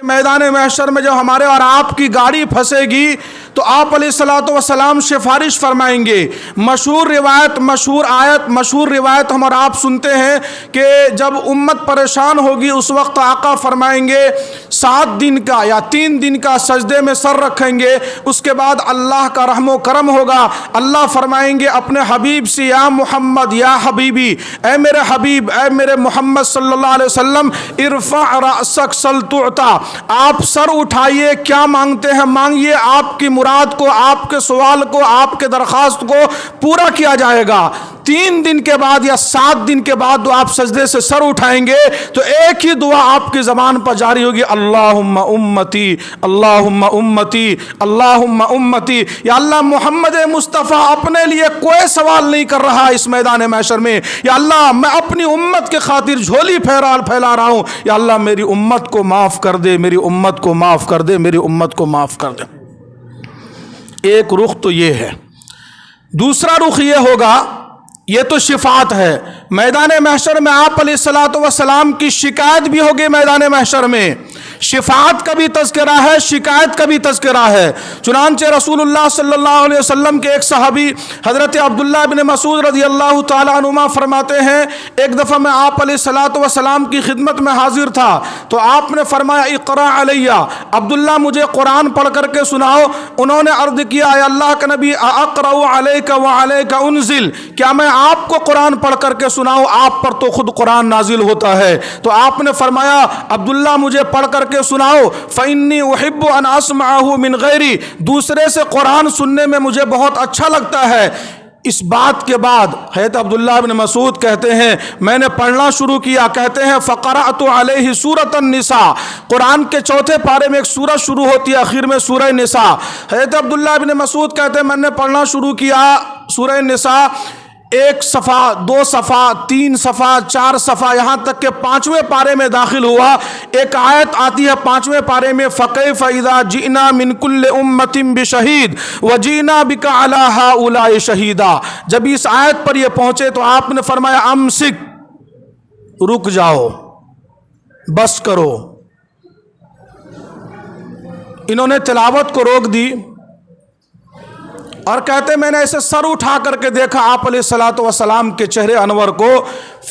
میدان محشر میں جب ہمارے اور آپ کی گاڑی پھنسے گی تو آپ علیہ الصلوۃ والسلام سفارش فرمائیں گے. مشہور روایت، مشہور آیت، مشہور روایت ہم اور آپ سنتے ہیں کہ جب امت پریشان ہوگی اس وقت آقا فرمائیں گے 7 دن کا یا 3 دن کا سجدے میں سر رکھیں گے. اس کے بعد اللہ کا رحم و کرم ہوگا. اللہ فرمائیں گے اپنے حبیب سے یا محمد یا حبیبی، اے میرے حبیب، اے میرے محمد صلی اللہ علیہ وسلم، ارفع رأسک سل تعطا، آپ سر اٹھائیے، کیا مانگتے ہیں مانگیے، آپ کی مراد کو، آپ کے سوال کو، آپ کے درخواست کو پورا کیا جائے گا. 3 دن کے بعد یا 7 دن کے بعد آپ سجدے سے سر اٹھائیں گے تو ایک ہی دعا آپ کی زبان پر جاری ہوگی، اللہم امتی، اللہم امتی، اللہم امتی. یا اللہ محمد مصطفیٰ اپنے لیے کوئی سوال نہیں کر رہا اس میدان محشر میں، یا اللہ میں اپنی امت کے خاطر جھولی پھیلا رہا ہوں، یا اللہ میری امت کو معاف کر دے، میری امت کو معاف کر دے، میری امت کو معاف کر دے. ایک رخ تو یہ ہے. دوسرا رخ یہ ہوگا، یہ تو شفاعت ہے. میدان محشر میں آپ علیہ الصلوۃ والسلام کی شکایت بھی ہوگی. میدان محشر میں شفاعت کا بھی تذکرہ ہے، شکایت کا بھی تذکرہ ہے. چنانچہ رسول اللہ صلی اللہ علیہ وسلم کے ایک صحابی حضرت عبداللہ بن مسعود رضی اللہ تعالیٰ عنہما فرماتے ہیں، ایک دفعہ میں آپ علیہ الصلوۃ والسلام کی خدمت میں حاضر تھا تو آپ نے فرمایا اقرأ علیہ، عبداللہ مجھے قرآن پڑھ کر کے سناؤ. انہوں نے عرض کیا، اے اللہ کے نبی، اقرأ علیک وعلیک انزل، کیا میں آپ کو قرآن پڑھ کر کے سناؤں؟ آپ پر تو خود قرآن نازل ہوتا ہے. تو آپ نے فرمایا عبداللہ مجھے پڑھ کر کے سناؤ، فإنی احب ان اسمعہ من غیری، دوسرے سے قرآن سننے میں مجھے بہت اچھا لگتا ہے. اس بات کے بعد حضرت عبداللہ بن مسعود کہتے ہیں میں نے پڑھنا شروع کیا. کہتے ہیں فقرأت علیہ سورۃ النساء، قرآن کے 4تھے پارے میں ایک سورت شروع ہوتی ہے، آخر میں سورہ نساء. حضرت عبداللہ بن مسعود کہتے ہیں میں نے پڑھنا شروع کیا سورہ نساء، 1 صفحہ، 2 صفحہ، 3 صفحہ، 4 صفحہ، یہاں تک کہ 5ویں پارے میں داخل ہوا. ایک آیت آتی ہے 5ویں پارے میں، فَكَيْفَ إِذَا جِئْنَا مِن كُلِّ أُمَّةٍ بِشَهِيدٍ وَجِئْنَا بِكَ عَلَى هَؤُلَاءِ شَهِيدًا. جب اس آیت پر یہ پہنچے تو آپ نے فرمایا امسک، رک جاؤ، بس کرو. انہوں نے تلاوت کو روک دی اور کہتے میں نے ایسے سر اٹھا کر کے دیکھا آپ علیہ الصلوۃ والسلام کے چہرے انور کو،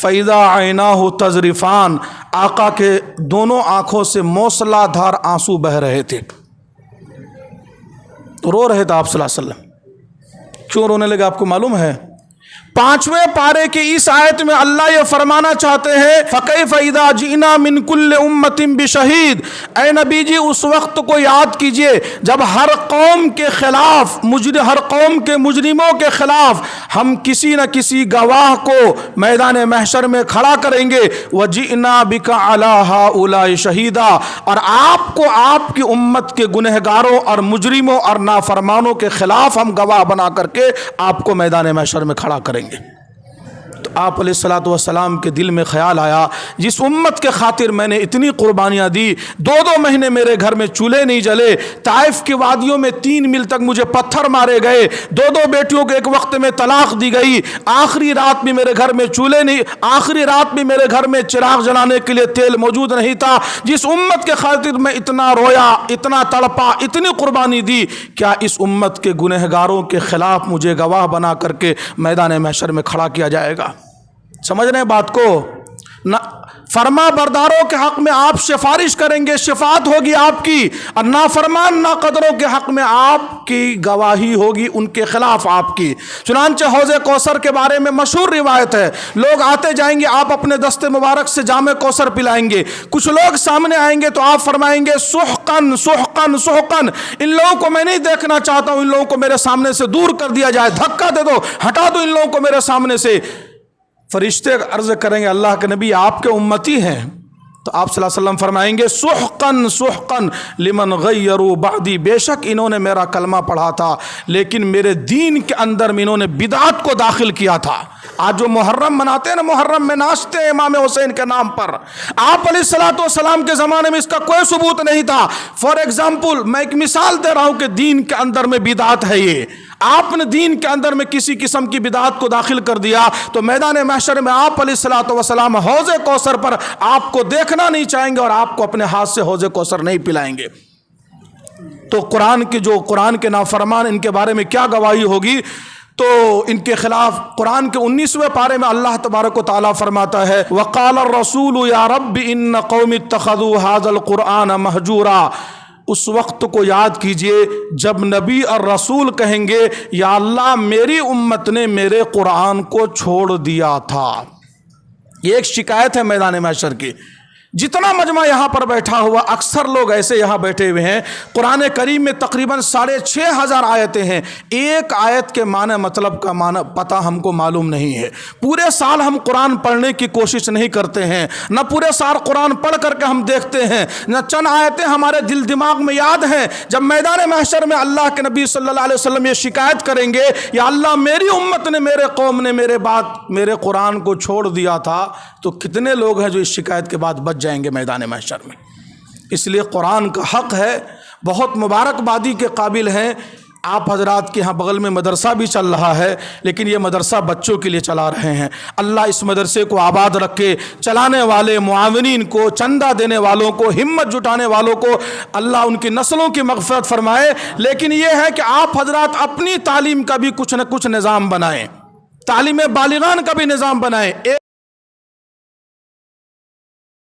فَإِذَا عَيْنَاهُ تَذْرِفَانِ، آقا کے دونوں آنکھوں سے موسلا دھار آنسو بہ رہے تھے. رو رہے تھے آپ صلی اللہ علیہ وسلم. کیوں رونے لگے آپ کو معلوم ہے؟ 5ویں پارے کی اس آیت میں اللہ یہ فرمانا چاہتے ہیں فَكَيْفَ إِذَا جِئْنَا مِن كُلِّ أُمَّةٍ بِشَهِيدٍ. اے نبی جی اس وقت کو یاد کیجئے جب ہر قوم کے خلاف، ہر قوم کے مجرموں کے خلاف ہم کسی نہ کسی گواہ کو میدان محشر میں کھڑا کریں گے. وَجِئْنَا بِكَ عَلَى هَؤُلَاءِ شَهِيدًا، اور آپ کو آپ کی امت کے گنہگاروں اور مجرموں اور نافرمانوں کے خلاف ہم گواہ بنا کر کے آپ کو میدان محشر میں کھڑا کریں گے. تو آپ علیہ الصلوۃ والسلام کے دل میں خیال آیا جس امت کے خاطر میں نے اتنی قربانیاں دی، 2 مہینے میرے گھر میں چولہے نہیں جلے، طائف کی وادیوں میں 3 میل تک مجھے پتھر مارے گئے، 2 بیٹیوں کو ایک وقت میں طلاق دی گئی، آخری رات میں میرے گھر میں چولہے نہیں، آخری رات میں میرے گھر میں چراغ جلانے کے لیے تیل موجود نہیں تھا. جس امت کے خاطر میں اتنا رویا، اتنا تڑپا، اتنی قربانی دی، کیا اس امت کے گنہگاروں کے خلاف مجھے گواہ بنا کر کے میدان محشر میں کھڑا کیا جائے گا؟ سمجھ رہے ہیں بات کو؟ فرما برداروں کے حق میں آپ سفارش کریں گے، شفاعت ہوگی آپ کی، اور نافرمان ناقدروں کے حق میں آپ کی گواہی ہوگی، ان کے خلاف آپ کی. چنانچہ حوض کوثر کے بارے میں مشہور روایت ہے، لوگ آتے جائیں گے، آپ اپنے دست مبارک سے جام کوثر پلائیں گے. کچھ لوگ سامنے آئیں گے تو آپ فرمائیں گے سحقن سحقن سحقن، ان لوگوں کو میں نہیں دیکھنا چاہتا ہوں، ان لوگوں کو میرے سامنے سے دور کر دیا جائے، دھکا دے دو، ہٹا دو ان لوگوں کو میرے سامنے سے. فرشتے عرض کریں گے اللہ کے نبی آپ کے امتی ہیں؟ تو آپ صلی اللہ علیہ وسلم فرمائیں گے سحقن سحقن لمن غیروا بعدی، بے شک انہوں نے میرا کلمہ پڑھا تھا لیکن میرے دین کے اندر میں انہوں نے بدعت کو داخل کیا تھا. آج جو محرم مناتے ہیں نا، محرم میں ناچتے ہیں امام حسین کے نام پر. آپ علیہ الصلوۃ والسلام کے زمانے میں اس کا کوئی ثبوت نہیں تھا. فار ایگزامپل میں ایک مثال دے رہا ہوں کہ دین کے اندر میں بدعت ہے. یہ آپ نے دین کے اندر میں کسی قسم کی بدعت کو داخل کر دیا تو میدان محشر میں آپ علیہ الصلوۃ والسلام حوض کوثر پر آپ کو دیکھنا نہیں چاہیں گے اور آپ کو اپنے ہاتھ سے حوض کوثر نہیں پلائیں گے۔ تو قرآن کے نافرمان ان کے بارے میں کیا گواہی ہوگی؟ تو ان کے خلاف قرآن کے 19ویں پارے میں اللہ تبارک و تعالیٰ فرماتا ہے وقال الرسول یا رب ان قوم اتخذوا هذا القرآن مہجورا۔ اس وقت کو یاد کیجئے جب نبی اور رسول کہیں گے یا اللہ میری امت نے میرے قرآن کو چھوڑ دیا تھا۔ یہ ایک شکایت ہے میدان محشر کی۔ جتنا مجمع یہاں پر بیٹھا ہوا اکثر لوگ ایسے یہاں بیٹھے ہوئے ہیں، قرآن کریم میں تقریباً 6,500 آیتیں ہیں، ایک آیت کے معنی مطلب کا معنی پتہ ہم کو معلوم نہیں ہے۔ پورے سال ہم قرآن پڑھنے کی کوشش نہیں کرتے ہیں، نہ پورے سال قرآن پڑھ کر کے ہم دیکھتے ہیں، نہ چند آیتیں ہمارے دل دماغ میں یاد ہیں۔ جب میدان محشر میں اللہ کے نبی صلی اللہ علیہ وسلم یہ شکایت کریں گے یا اللہ میری امت نے میرے قوم نے میرے قرآن کو چھوڑ دیا تھا، تو کتنے لوگ ہیں جو اس شکایت کے بعد بچ جائیں گے میدان محشر میں۔ اس لیے قرآن کا حق ہے، بہت مبارکبادی کے قابل ہیں۔ آپ حضرات کے ہاں بغل میں مدرسہ بھی چل رہا ہے، لیکن یہ مدرسہ بچوں کے لیے چلا رہے ہیں۔ اللہ اس مدرسے کو آباد رکھے، چلانے والے معاونین کو، چندہ دینے والوں کو، ہمت جٹانے والوں کو اللہ ان کی نسلوں کی مغفرت فرمائے۔ لیکن یہ ہے کہ آپ حضرات اپنی تعلیم کا بھی کچھ نہ کچھ نظام بنائیں، تعلیم بالغان کا بھی نظام بنائیں۔